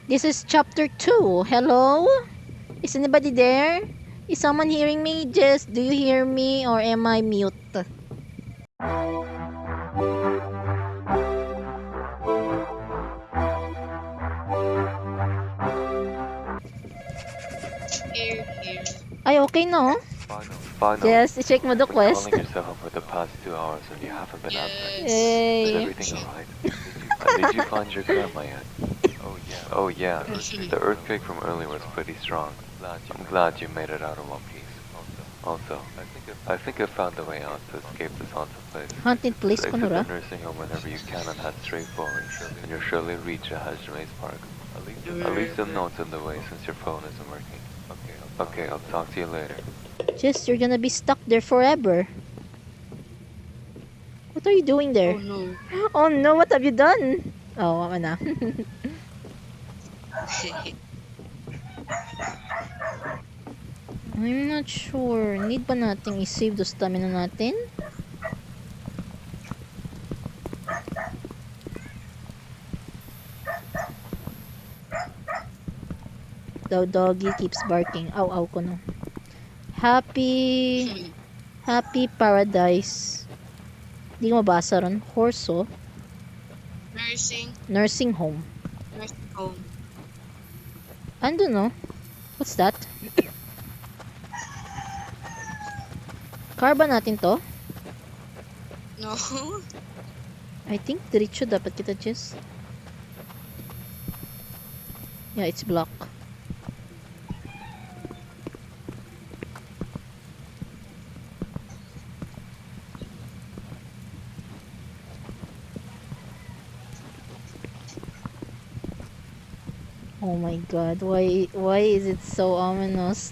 This is chapter 2. Hello? Is anybody there? Is someone hearing me? Just do you hear me or am I mute? Here. Ay, okay no? Finally, Just check mo the quest. calling yourself up for the past 2 hours and you haven't been answering. Is Yay. everything alright? Did you find your grandma yet? Oh yeah. The earthquake from earlier was pretty strong. I'm glad you made it out in one piece. Also, I think I found a way out to escape this haunted place. Haunted place Exit ko the nura. nursing home whenever you can and head straight forward, and you'll surely reach a Maze Park. At least you'll know it's in the way since your phone isn't working. Okay, I'll talk to you later. Just you're gonna be stuck there forever. What are you doing there? Oh no. Oh no, what have you done? Oh, wala na. I'm not sure. Need ba nating i-save the stamina natin? The doggy keeps barking. Ow, ow ko no. Happy Paradise. Di ko mabasa ron. Horso. Nursing home. Nursing home. Ando no? What's that? Car ba natin to? No. I think diretso dapat kita, Jess. Yeah, it's blocked. Oh my god, why is it so ominous?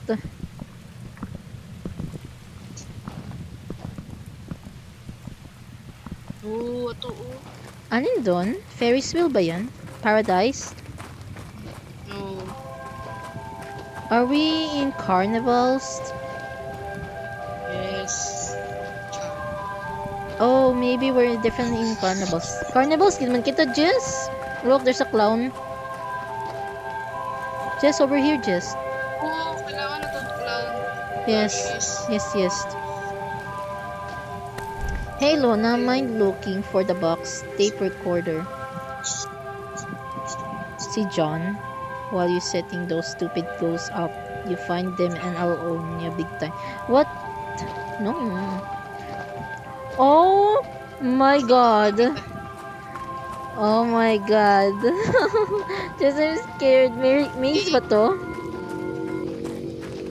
Oh, ito Anin doon? Ferris wheel ba yan? Paradise? No. Are we in carnivals? Yes. Oh, maybe we're definitely in carnivals. Carnivals, gid man kita, Jess. Look, there's a clown. Jess, over here, Jess. Oh, kailangan na itong clown. Yes. Yes. Hey, Luna, mind looking for the box tape recorder. See John, while you setting those stupid clothes up, you find them and I'll own you big time. What? No. Oh my god. Oh my god. Just I'm scared. Maze ba to?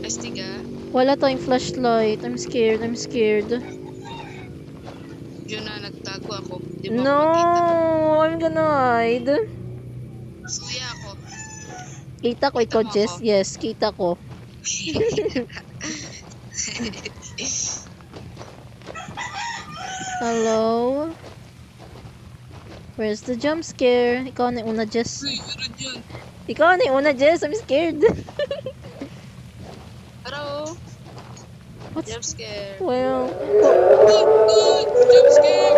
Astiga. Wala tayong flashlight. I'm scared. Diyan na, nagtago ako. Di ba No, ako makita? I'm gonna hide. Suya ako. Kita ko ikaw, Kita mo Jess. ako? Yes, kita ko. Hello? Where's the jump scare? Ikaw na yung una, Jess. Uy, meron dyan. Ikaw na yung una, Jess. I'm scared. Hello? What's... Jump scare. Well... Jump scare!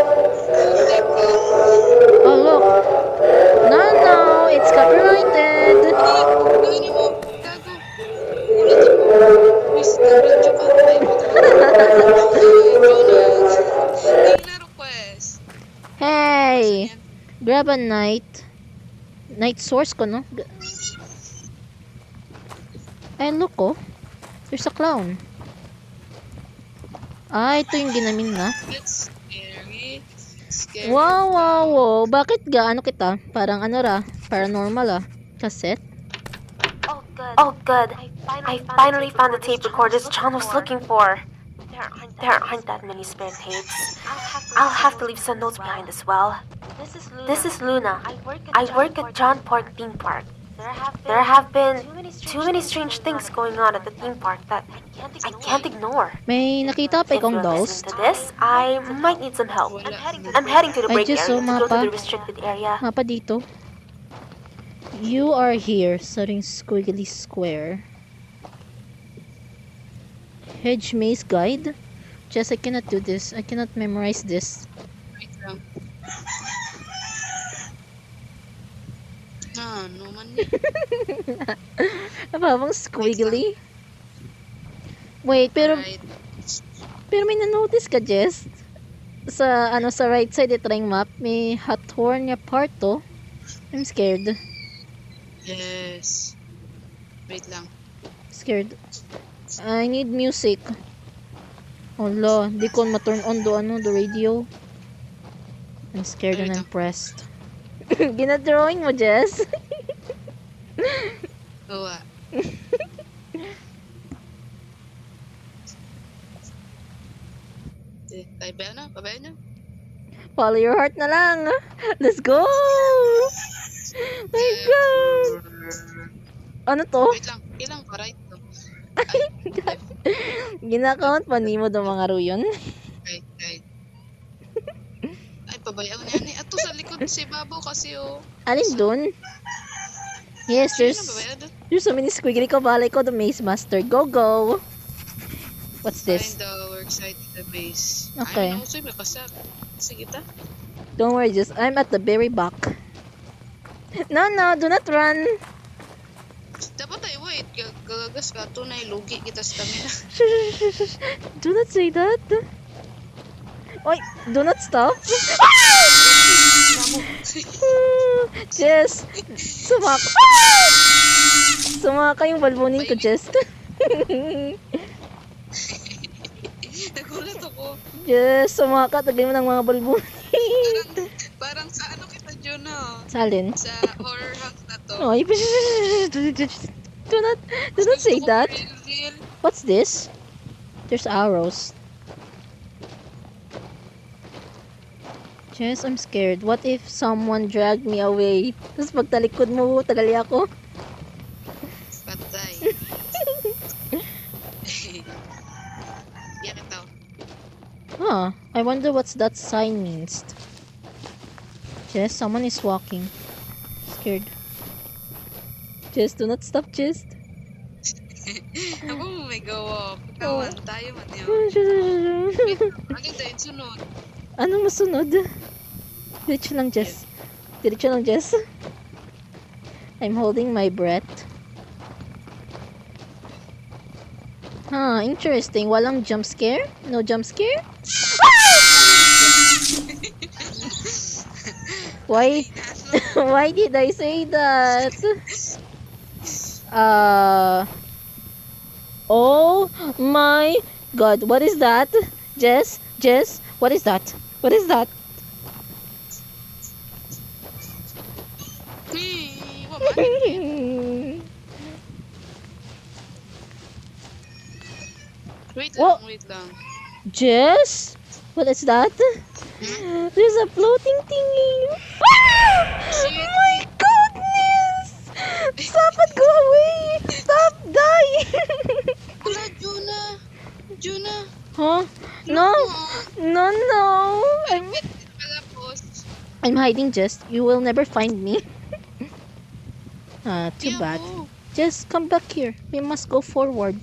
Oh, look. No. It's copyrighted. Gani mo. Gago. Ulitin mo. Miss, medyo ka. Hindi na request. Hey! Grab a night source ko, no? Ay, look, oh. There's a clown. Ah, ito yung ginamin na. That's scary. Scary. Wow. Bakit gaano kita? Parang ano ra? Paranormal, ah. Cassette? Oh, good. I finally found the tape recorders John was looking for. There aren't that many spare tapes. I'll have to leave some notes behind as well. This is Luna. I work at John Park Theme Park. There have been too many strange things going on at the theme park that I can't ignore. May nakita pa If ikong you're dolls? listening to this, I might need some help. I'm heading to the I break just area saw to go to mapa. the restricted area. Mapa dito. You are here, starting squiggly square. Hedge maze guide? Just, I cannot do this. I cannot memorize this. Wait lang. No man ni. Parang squiggly. Wait, Alright. pero may na-notice ka, Jess? Sa right side itong map, may Hathornia part to. I'm scared. Yes. Wait lang. Scared. I need music. Hala, di ko ma-turn on the radio. I'm scared and I'm pressed. Ginadrawing mo, Jess? Oo ah. Pabayan na, pabayan na. Follow your heart na lang. Let's go! My God! Ano to? Wait lang, ilang pa right to? Ginakount pa ni mo do mga ruyon? Right. Ay, pabayaw niya ni. Ato sa likod si Babo kasi oh. Alin dun? Yes, Sino na pabayaw doon? there's so many squiggly ko. Balay ko the Maze Master. Go, go! What's this? Find the worksite in the base. Okay. Ay, nausay, makasak. Sige ta. Don't worry, just I'm at the very back. No, do not run. Dapat ay wait. Gagagas ka. Tunay, lugi kita sa stamina. Do not say that. Oy, do not stop. Jess, sumaka yung balbonin ko, Jess. Nagulat ako. Jess, sumaka. Tagay mo ng mga balbonin. Parang sa ano kita, Juno? Salin. Sa horror house na to. Oy, do not say Gusto ko that. real. What's this? There's arrows. Jess, I'm scared. What if someone dragged me away? Tapos pagtalikod mo, tagali ako. Patay. Yan ito. Huh, I wonder what's that sign means. Jess, someone is walking. Scared. Jess, do not stop, Jess. Ako mo may gawa. Kawan tayo man yun. Agad tayo sunod. Anong masunod? Diretso lang, Jess. Diretso lang, Jess. I'm holding my breath. Huh, interesting. Walang jump scare? No jump scare? Why? Why did I say that? Oh my God! What is that? Jess, what is that? What is that? Wait Whoa. lang, wait lang. Jess, what is that? There's a floating thingy. Oh my goodness! Stop it! Go away! Stop! Die! Wala, Juna. Juna. Huh? No! No! I'm hiding, Jess. You will never find me. Too bad. Just come back here. We must go forward.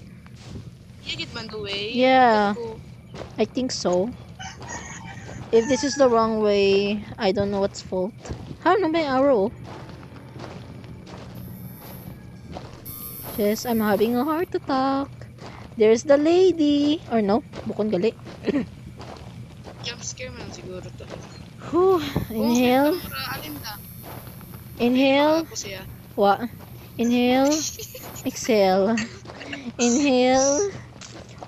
Yagit man the way. Yeah. I think so. If this is the wrong way, I don't know what's fault. How no may arrow? Jess, I'm having a heart attack. There's the lady. Or no, bukon gali. Jump scare man siguro to. Whew. Inhale. Inhale. What? Inhale. Exhale. Inhale.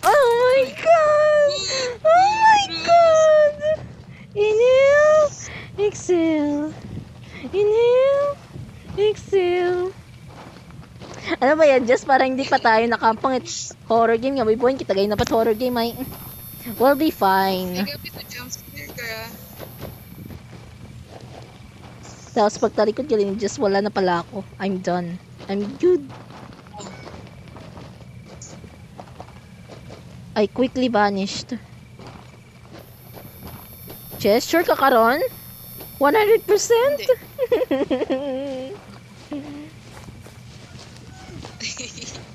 Oh my God! Oh my God! Inhale. Exhale. Inhale. Exhale. Ano ba yan? Just para hindi pa tayo nakampang horror game nga. May buwan kita gay na pat horror game ay. We'll be fine. Jump scare ka. Tapos pagtalikod galing, just wala na pala ako. I'm done. I'm good. I quickly vanished. Jess, sure ka karon? 100%?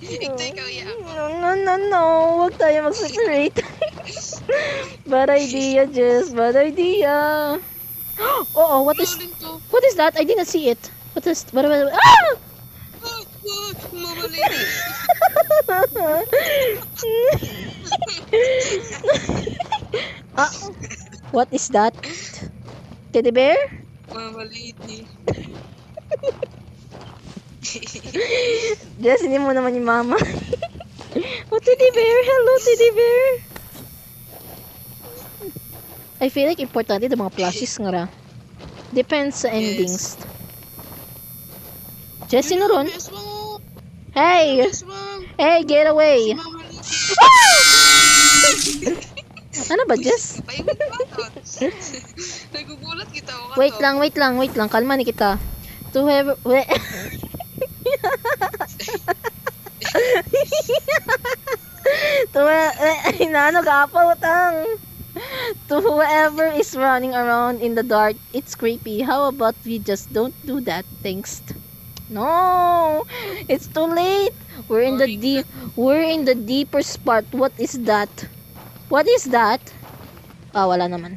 Ito ikaw yan. No. Huwag tayo mag-separate. Bad idea, Jess. Bad idea. Oh, what is that? I didn't see it. What is... What about... Ah! Mama lady. Ah, what is that? Teddy bear? Mama lady. Jess, hindi mo naman yung mama. Oh, teddy bear. Hello, teddy bear. I feel like importante yung mga plushies nga ra. Depends sa endings. Jess, sino ron? Yes, ma'am. Hey! Yes, ma'am. Hey, get away! Si Mama lady. Ano ba, Jess? Paibig ba ito? Nagugulat kita ako. Wait lang. Kalma ni kita. To whoever... Inaano ka pa, utang. To whoever is running around in the dark, it's creepy. How about we just don't do that? Thanks. No, it's too late. We're in the deepest part. What is that? What is that? Ah, wala naman.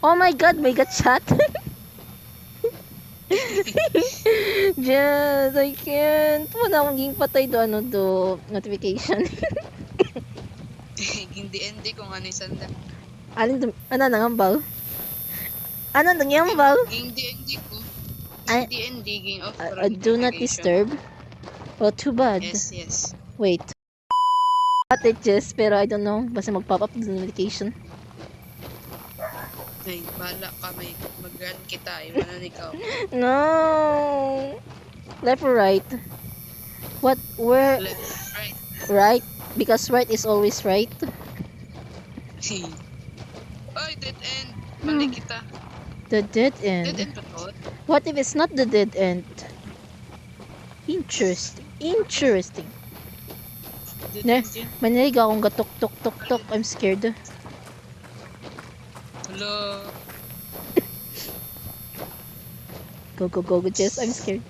Oh my god, may got shot. Just, I can't. Wala akong ging patay do notification. Hindi kung ano yung sanda. Ano nangambaw? Ano nangyambaw? Hindi ko. Ay- Hindi ging off. Do not disturb. Oh, too bad. Yes. Wait. Ate Jess, pero I don't know. Basta mag-pop up the notification. Ay, bala ka. Mag-run kita. Iwanan ikaw. No. Left or right? What? Where? Left, right. Right? Because right is always right. Ay, dead end. Mali kita. The dead Dead end. end ba to? What if it's not the dead end? Interesting. Dead Ne, end yun. manilig akong gatok-tok-tok-tok. I'm scared. Hello. Go, Jess. I'm scared.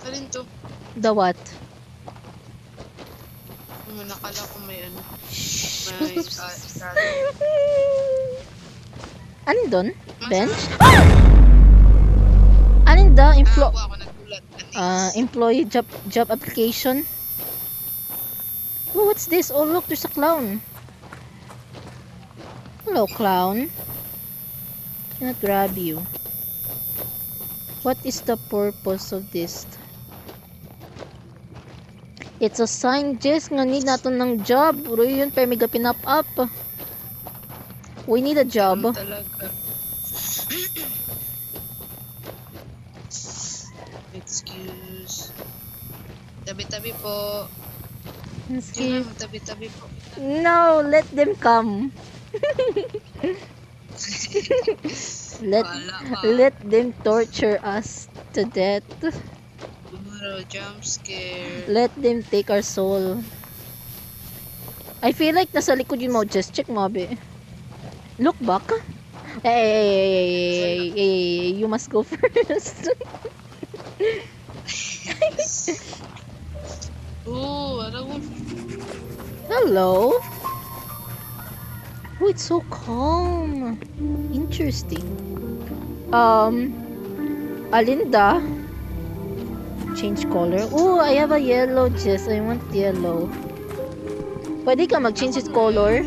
Alin to? The what? Nakala ko may ano. Oops. May Anin doon? Bench? Anin da? ako nagulat. Employee job application. Oh, what's this? Oh, look, there's a clown. Hello, clown. Cannot grab you. What is the purpose of this? It's a sign, Jess, nga need nato ng job. Puro yun, pero may pinap up. We need a job. Talaga. Excuse. Tabi-tabi po. Excuse. Tabi-tabi po. No, let them come. Wala ka. Let them torture us to death. Tomorrow, jump scare. Let them take our soul. I feel like nasa likod yun mo. Just check mo, be. Look back. Hey, you must go first. Oh, ano mo? Hello. Oh, it's so calm. Interesting. Alinda. Change color. Oh, I have a yellow, Jess. I want yellow. Pwede ka mag-change its color.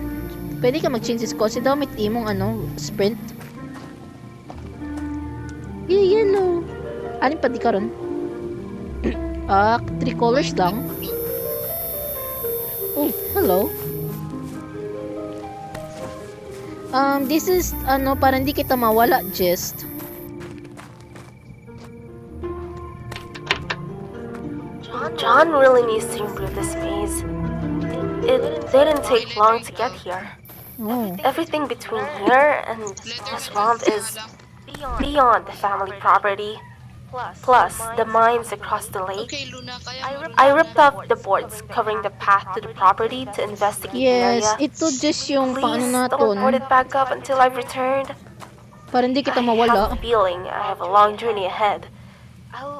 Kasi daw may timong sprint. Yeah, yellow. Alin pa di ka ron? 3 colors lang. Oh, hello. This is, para hindi kita mawala, Jess. John really needs to improve this maze. It didn't take long to get here. Oh. Everything between here and the swamp is beyond the family property. Plus, the mines across the lake. Okay, Luna, kaya I ripped off the boards covering the path to the property to investigate Yes, the area. ito just yung paano Please don't board natin. it back up until I've returned. Para hindi kita I have mawala. a feeling I have a long journey ahead.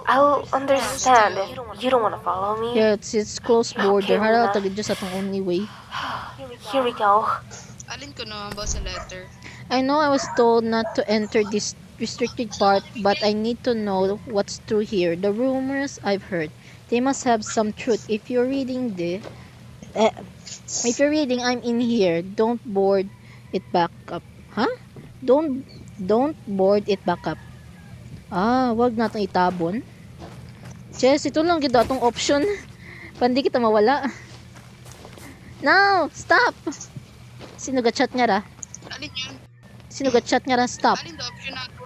I'll understand if you don't want to follow me. Yeah, it's close border. Okay, Harap Luna. tagid just atong only way. Here we go. alin ko naman ba sa letter? I know I was told not to enter this restricted part, but I need to know what's true here. The rumors I've heard, they must have some truth. Eh, if you're reading, I'm in here. Don't board it back up. Huh? Don't, don't board it back up. Ah, wag natin itabon. Jess, ito lang gid atong option. Pandi kita mawala. No, stop. Sino ga-chat nga ra? Alin yun? Sino ga-chat nga ra? Stop. Alin the option ako?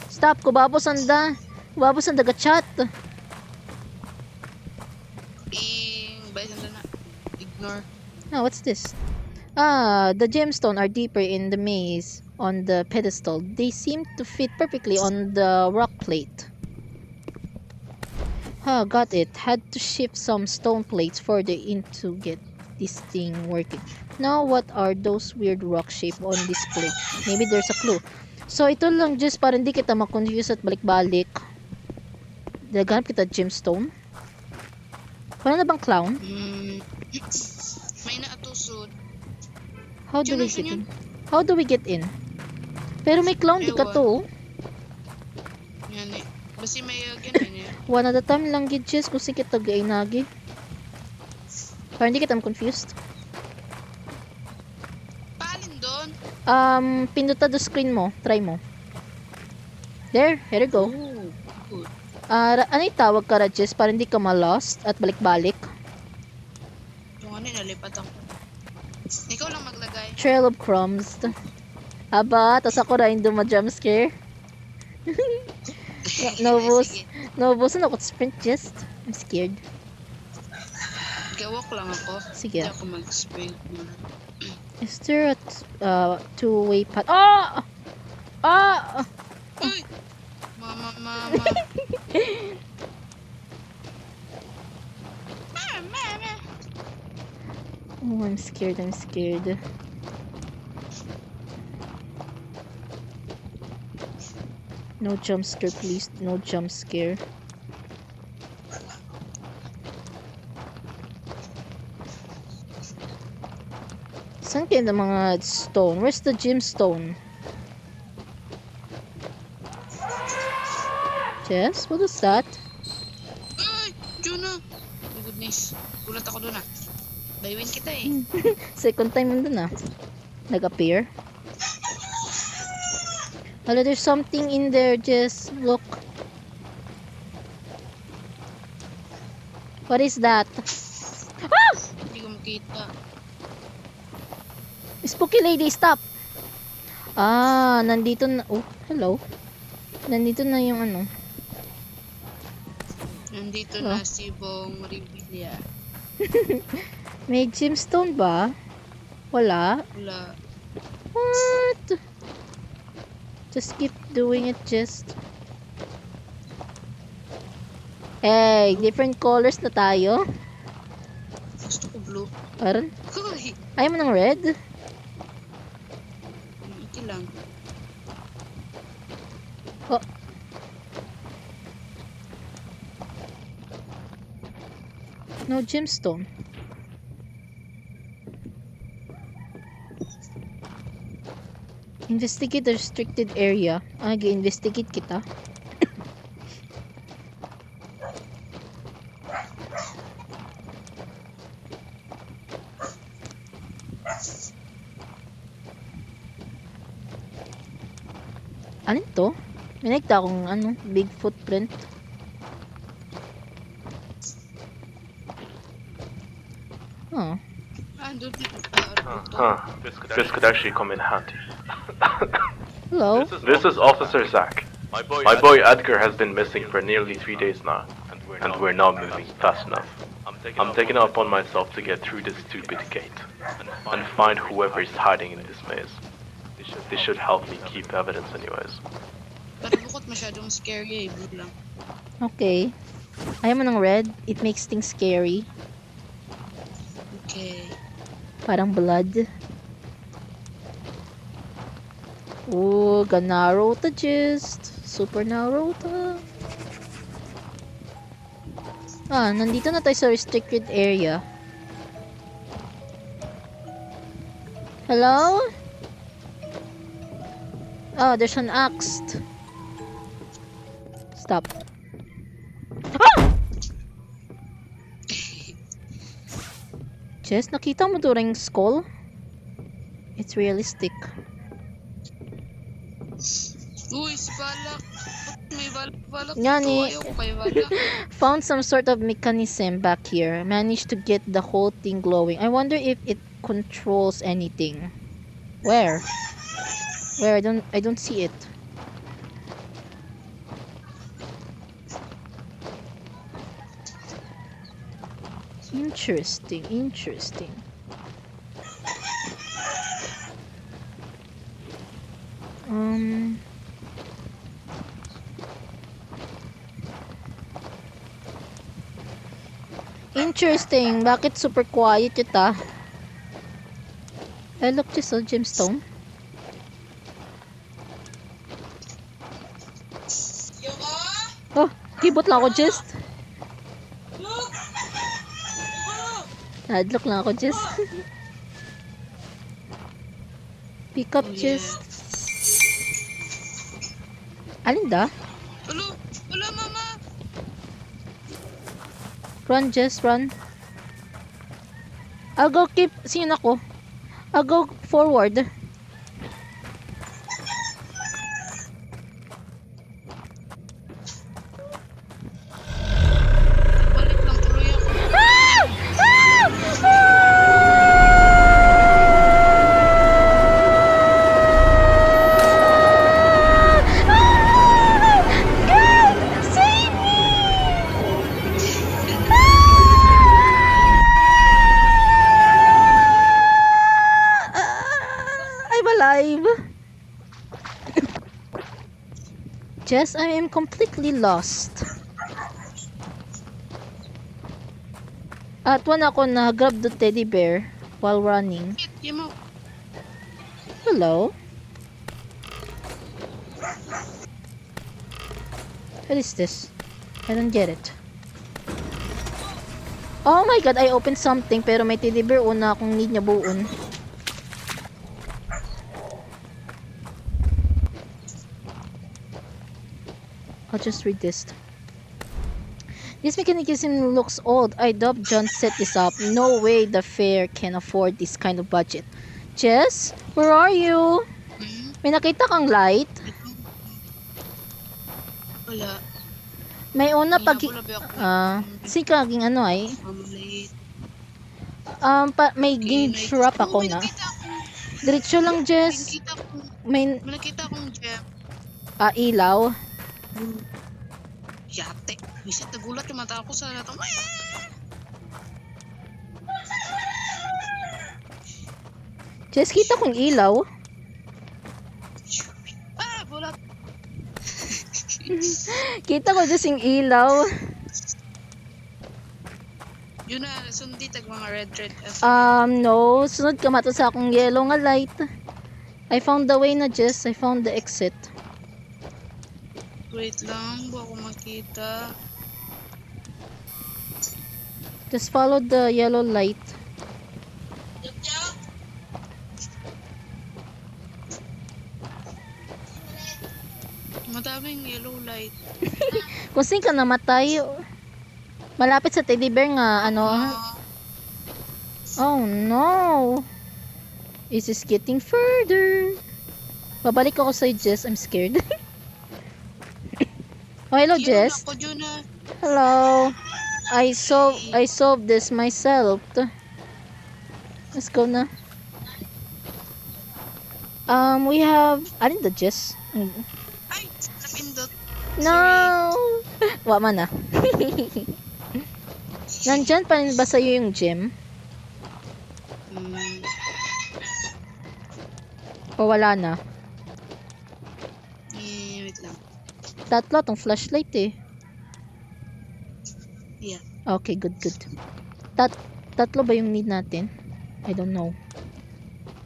Stop, kubabos anda. Kubabos anda ga-chat. Bayan na. Ignore. Now, what's this? Ah, the gemstones are deeper in the maze on the pedestal. They seem to fit perfectly on the rock plate. Ah, got it. Had to shift some stone plates further in to get this thing working. Now, what are those weird rock shape on this plate? Maybe there's a clue. So, ito lang just para hindi kita ma-confuse at balik-balik. Naghanap kita gemstone. Wala na bang clown? May naatusod. How do Yun, we nasan get yun? in? How do we get in? Pero may clown di ka Ewan. to. Yan eh. Basta may ganyan eh. One at a time lang gid Jess kung sige tagay nagi. Para hindi kita confused. Paalin doon? Pinduta do screen mo. Try mo. There, here you go. Oh, good. Ano yung tawag ka ra Jess para hindi ka ma-lost at balik-balik? Yung ano, nalipat ako. Ikaw lang maglagay. Trail of crumbs. Aba, tas ako rin duma-jumpscare. Novus. Sige. Novus, ano ko sprint Jess? I'm scared. Gawak lang ako. Sige. Hindi ako mag-sprint muna. Is there a two-way path? Ah! Ah! Uy! Mama. Mama. Oh, I'm scared. I'm scared. No jump scare, please. No jump scare. Saan kayo na mga stone? Where's the gemstone? Jess, what was that? Ay! Juna! Oh goodness. Gulat ako doon ah. Baywin kita eh. Second time mo dun ah. Nag-appear. Hello, there's something in there, Jess. Look. What is that? Ah! Hindi ko makita. Spooky lady, stop! Ah, nandito na... Oh, hello. Nandito na yung ano. Nandito Oh. na si Bong Revilla. May gemstone ba? Wala. Wala. What? Just keep doing it, just. Hey, different colors na tayo. Gusto ko blue. Parang, Hoy! ayaw mo ng red? Iki lang. Oh. No gemstone. Investigate the restricted area. Ah, investigate kita. Ano to? May nakita akong ano, big footprint. Oh. Ah, doon. This could actually come in handy. Hello? This is Officer Zach. My boy Edgar has been missing for nearly 3 days now, and we're not moving fast enough. I'm taking it upon myself to get through this stupid gate and find whoever is hiding in this maze. This should help me keep evidence anyways. Pero bukod masyadong scary eh. Blue lang. Okay. Ayaw mo ng red? It makes things scary. Okay. Parang blood. Oh, ganaro ta just. Super narrow ta. Ah, nandito na tayo sa restricted area. Hello? Oh, there's an axe. Stop. Ah! Jess, nakita mo to ring skull? It's realistic. Uy, si Balak. May balak Nga dito. ni. Ayaw ko kay Balak. Found some sort of mechanism back here. Managed to get the whole thing glowing. I wonder if it controls anything. Where? Where? I don't see it. Interesting, interesting. Interesting. Bakit super quiet ito? Look, just a gemstone. Oh, kibot lang ako, just. Hadlock lang ako, just. Pick up, just. Alin da? Wala, mama. Run, just run. I'll go keep. Sino ako? I'll go forward. Balik lang tuloy ako. Save me! I'm alive. Jess, I am completely lost. At one ako na grab the teddy bear while running. Game mo. Hello? What is this? I don't get it. Oh my god, I opened something pero may teddy bear una akong need niya buon. I'll just read this. This mechanism looks old. I doubt John set this up. No way the fair can afford this kind of budget. Jess, where are you? May nakita kang light? Wala. May una pag... Hinabulabi ako. si kaging ano ay? Late. May game trap ako na. Diretso lang, Jess. May nakita akong gem. Ilaw. Yate. Visit, nagulat yung mata ko sa lahat. Jess, kita kong ilaw. Bulat. Kita ko Jess yung ilaw. Yun na, sundi tag mga red. No. Sunod ka mato sa akong yellow nga light. I found the way na, Jess. I found the exit. Wait lang, buwa ko makita. Just follow the yellow light. Madaming yellow light. Kung saan ka namatay, malapit sa teddy bear nga, ano. Oh no. This is getting further. Babalik ako sa Jess. I'm scared. Oh, hello, Jess. Hello. I solved this myself. Let's go na. We have... Alin the Jess? Ay! Napindot. No! Wa man na. Nandyan pa rin ba sa'yo yung gem? O wala na? Wait lang. Tatlo tong flashlight eh. Yeah. Okay, good. Tatlo ba yung need natin? I don't know.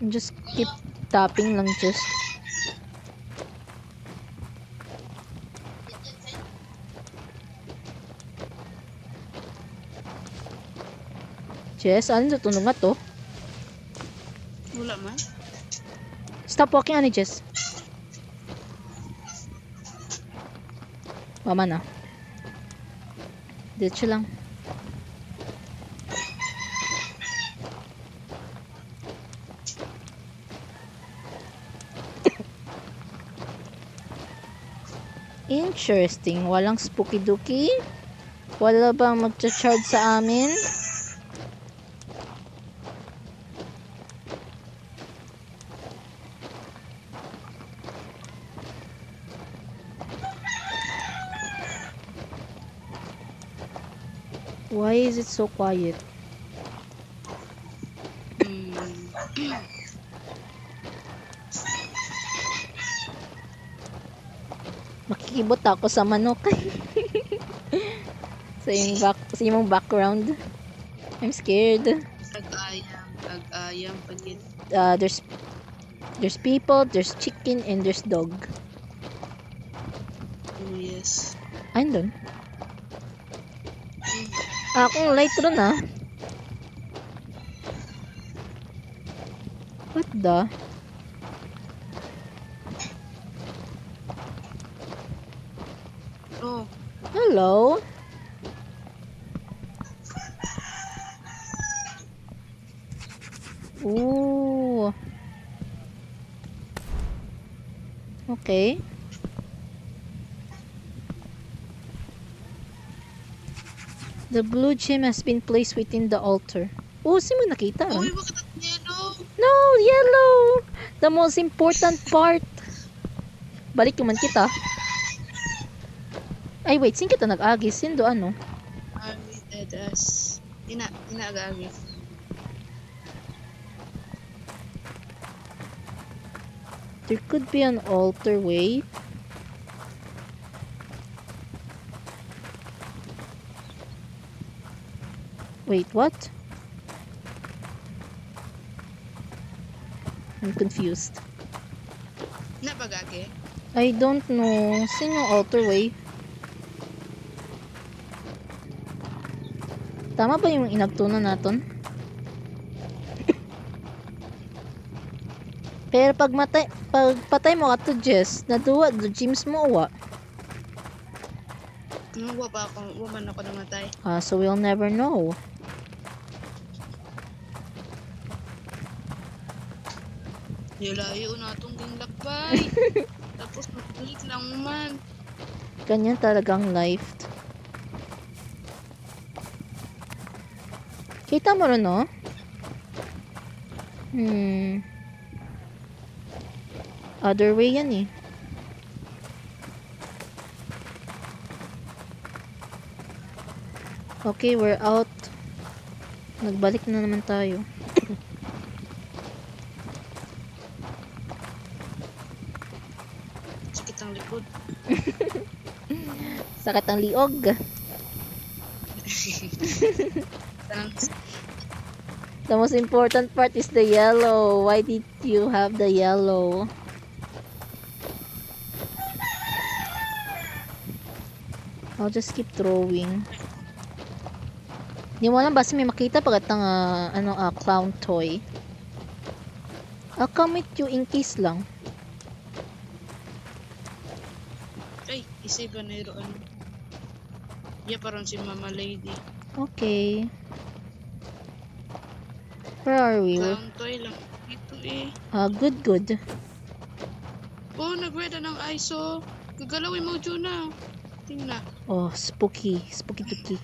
Just keep tapping lang just. Jess, ano tutunog nga to? Wala man. Stop walking, ano Jess? Mama na. Diretso lang. Interesting. Walang spooky-dooky. Wala bang magcha-charge sa amin? Why is it so quiet? Makikibot ako sa manok. sa imong background. I'm scared. Tag-ayam, pagit. There's people, there's chicken, and there's dog. Oh, yes. Ayun doon. Akong light ron ah. What the? Oh, Hello? Ooh. Okay. The blue gem has been placed within the altar. Oh, sino mo nakita? uy, Ah? bakit ang yellow? No, yellow! The most important part. Balik man kita. Ay, wait. Sino kita nag-agis? Sindo ano? Army dead as. Ina-agagi. There could be an altar way. Wait, what? I'm confused. Napagagi. I don't know. Sino altar way? Tama ba yung inagtunan natin? Pero pag patay mo ka to Jess, naduwa do James mo uwa. Wa pa ako, waman ako namatay. So we'll never know. Layo na itong ginglakbay. Tapos magbalik lang man. Ganyan talagang life. Kita mo rin, no? Other way yan eh. Okay, we're out. Nagbalik na naman tayo. Sakit ang likod. Sakit ang liog. Tanang The most important part is the yellow. Why did you have the yellow? I'll just keep throwing. Di mo alam basta may makita pag ang clown toy. I'll come with you in case lang. ay, isay ba na yun? Yeah, parang si Mama Lady. Okay. Where are we? Clown toy lang. Ito eh. Good. Oh, nagweda ng ISO. Gagalawin mo, Juna. Tingnan. Oh, spooky. Spooky.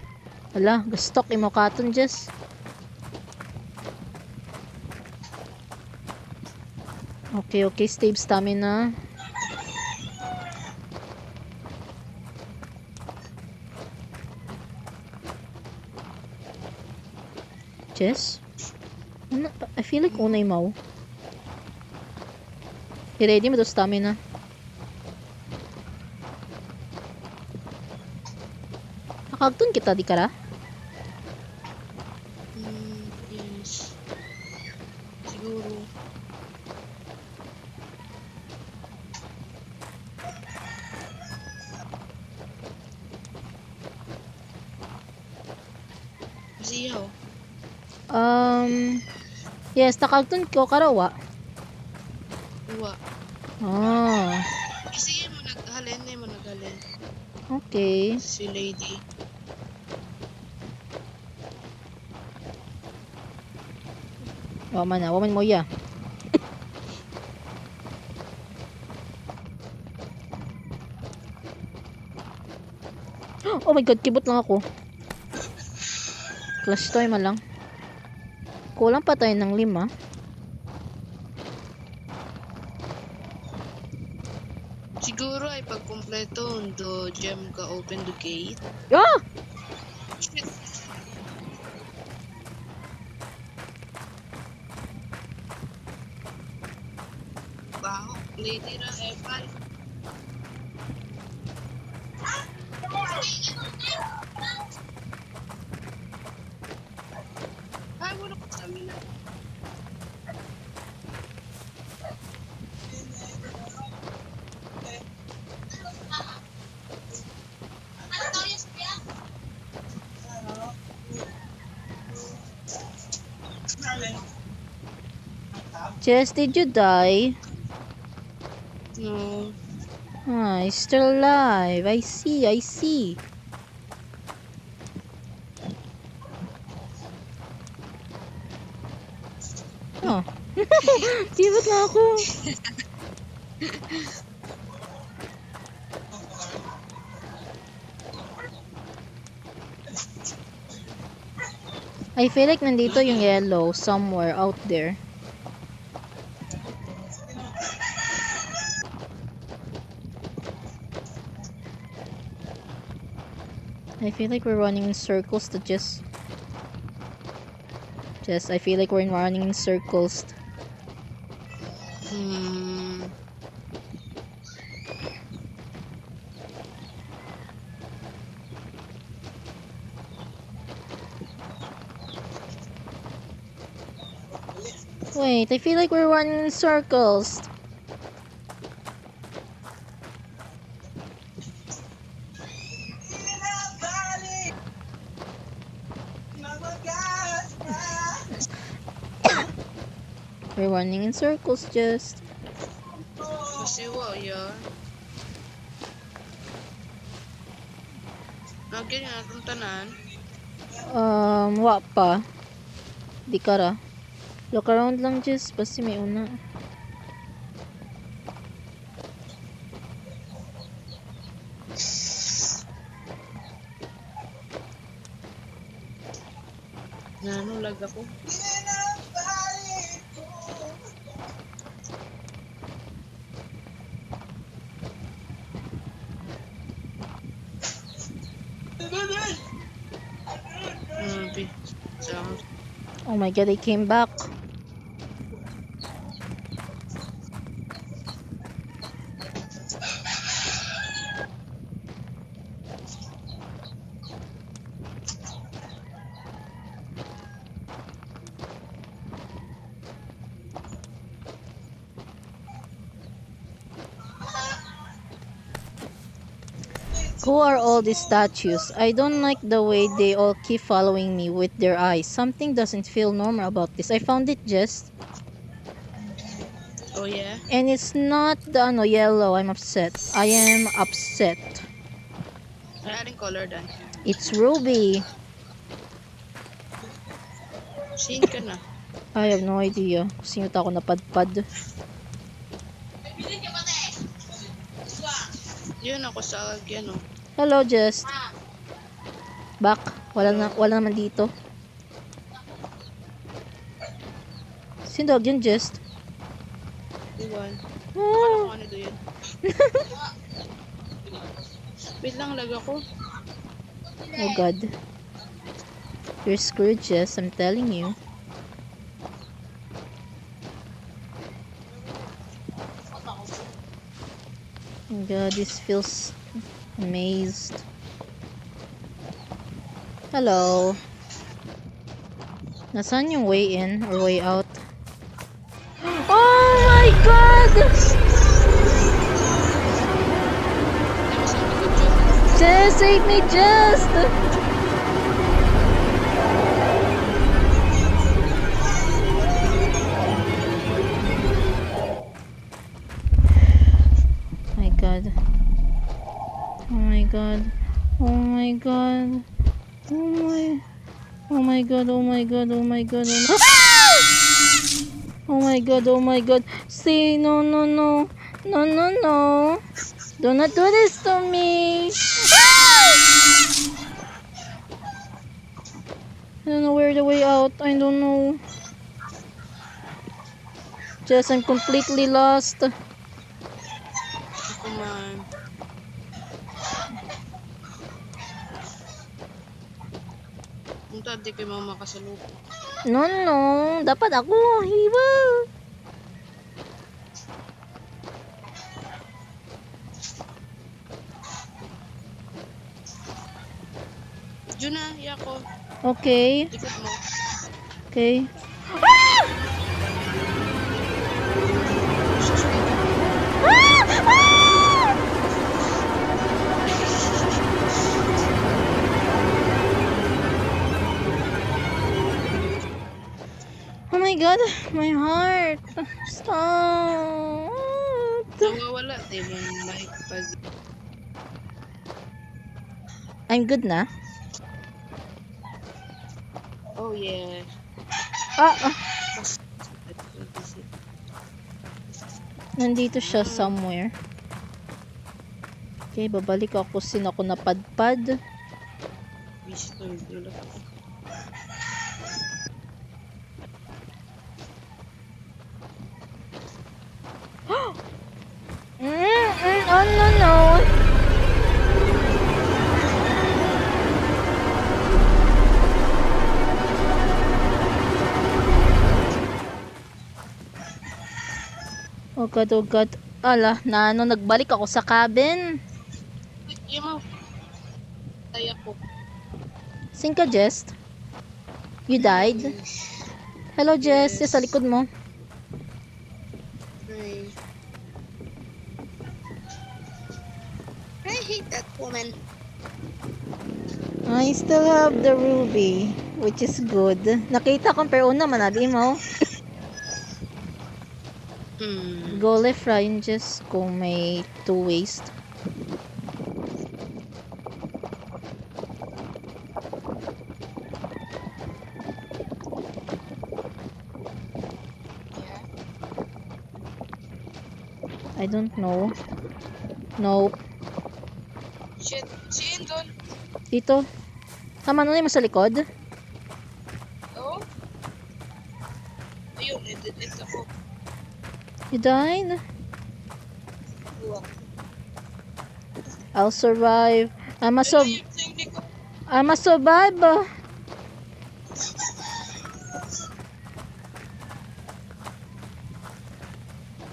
Hala, gastok imo katon Jess. Okay, save stamina. Jess? Ano? I feel like unay mau. I-ready mo to stamina. Nakagtun kita di kara? Yes. Siguro. Siyaw. Yes, nakagtun ko karawa. Uwa. Ah. Sige mo naghalin, mo naghalin. Okay. Si lady. Waman mo ya. Oh my god, kibot lang ako. Clash toy man lang. Kulang pa tayo ng 5. Siguro ay pagkumpleto do gem ka open the gate. Ah! Shit. Baho, lady ra F5. Ay, wala ko sa amin na. Jess, did you die? No. Ah, he's still alive. I see. Oh. Kibot na ako. I feel like nandito yung yellow somewhere out there. I feel like we're running in circles to just I feel like we're running in circles. Wait, I feel like we're running in circles. We're running in circles, just. Kasi ya. Nagyan nga itong tanan. Wa pa. Di ka ra. Look around lang, just. Basta may una. Nanulag ako. Oh my god, they came back. Who are all these statues? I don't like the way they all keep following me with their eyes. Something doesn't feel normal about this. I found it just. Oh yeah? And it's not the yellow. I'm upset. I am upset. Ay, aling color dan? It's ruby. Seen ka na. I have no idea. Sino ako napadpad. Yun ako sa ano. Hello, Just. Back. Wala naman dito. Sino dog yun, Just? Iwan. Oh. Ano yun? Wait lang, lag ako. Oh god. You're screwed, Jess. I'm telling you. Oh god, this feels amazed. Hello. Nasaan yung way in or way out? Oh my god! Jess, save me, Jess! My god. god. Oh my god. Oh my god. Oh my god. Oh my god. Oh my god. Oh my god. Oh my god. See, no, no, no. No, no, no. Do not do this to me. I don't know where the way out. I don't know. Just I'm completely lost. Ako man. Punta, di kayo mga makasalubong. No, no. Dapat ako. Hiwa. Diyo na, yako. Okay. Likod mo. Okay. Oh my god, my heart. Stop. Nawawala, di mo mahigpag. I'm good na. Oh, yeah. Ah. Nandito siya somewhere. Okay, babalik ako sin ako napadpad. Visitor, dulot ako. Oh no no. Oh god, oh god. Ala, na ano, nagbalik ako sa cabin. Yung mga tay ako. Sing ka, Jess? You died? Hello, Jess. Yes, sa likod mo. Hey. I hate that woman. I still have the ruby, which is good. Nakita ko pero una manali mo. Go left, Ryan, just kung may 2 waste. I don't know. Nope. Shit, si Indon. Dito. Tama na mo sa likod. Oh? Ayun, edit ako. You died? Uwak. I'll survive. I'm a survive.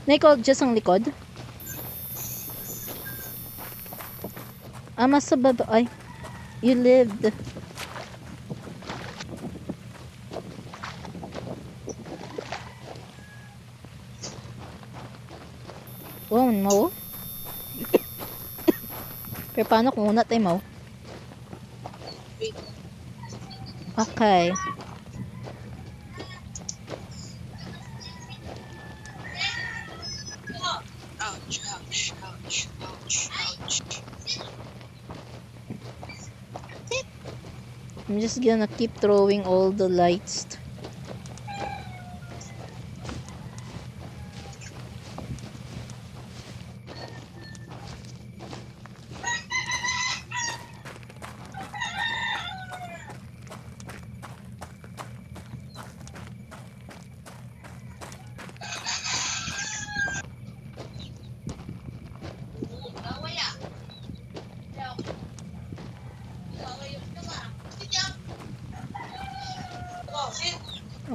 Nicole, just ang likod. I'm a survive. Ay, you lived. Wow, mo. Pero paano kung una tayo mo? Wait. Okay. Ouch, ouch, ouch, ouch, ouch. I'm just gonna keep throwing all the lights.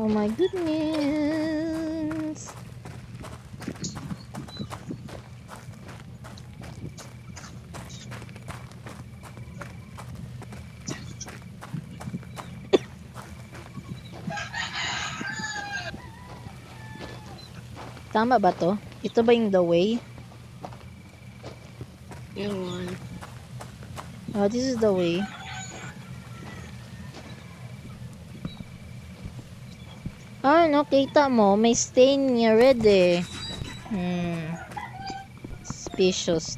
Oh my goodness. Tama ba to? Ito ba yung the way? Yun. Oh, this is the way. Ah, no, kita mo, may stain niya red eh. Suspicious.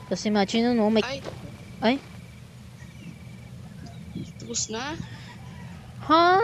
Tapos imagine no, may... Ay. Ay? Tapos na? Ha?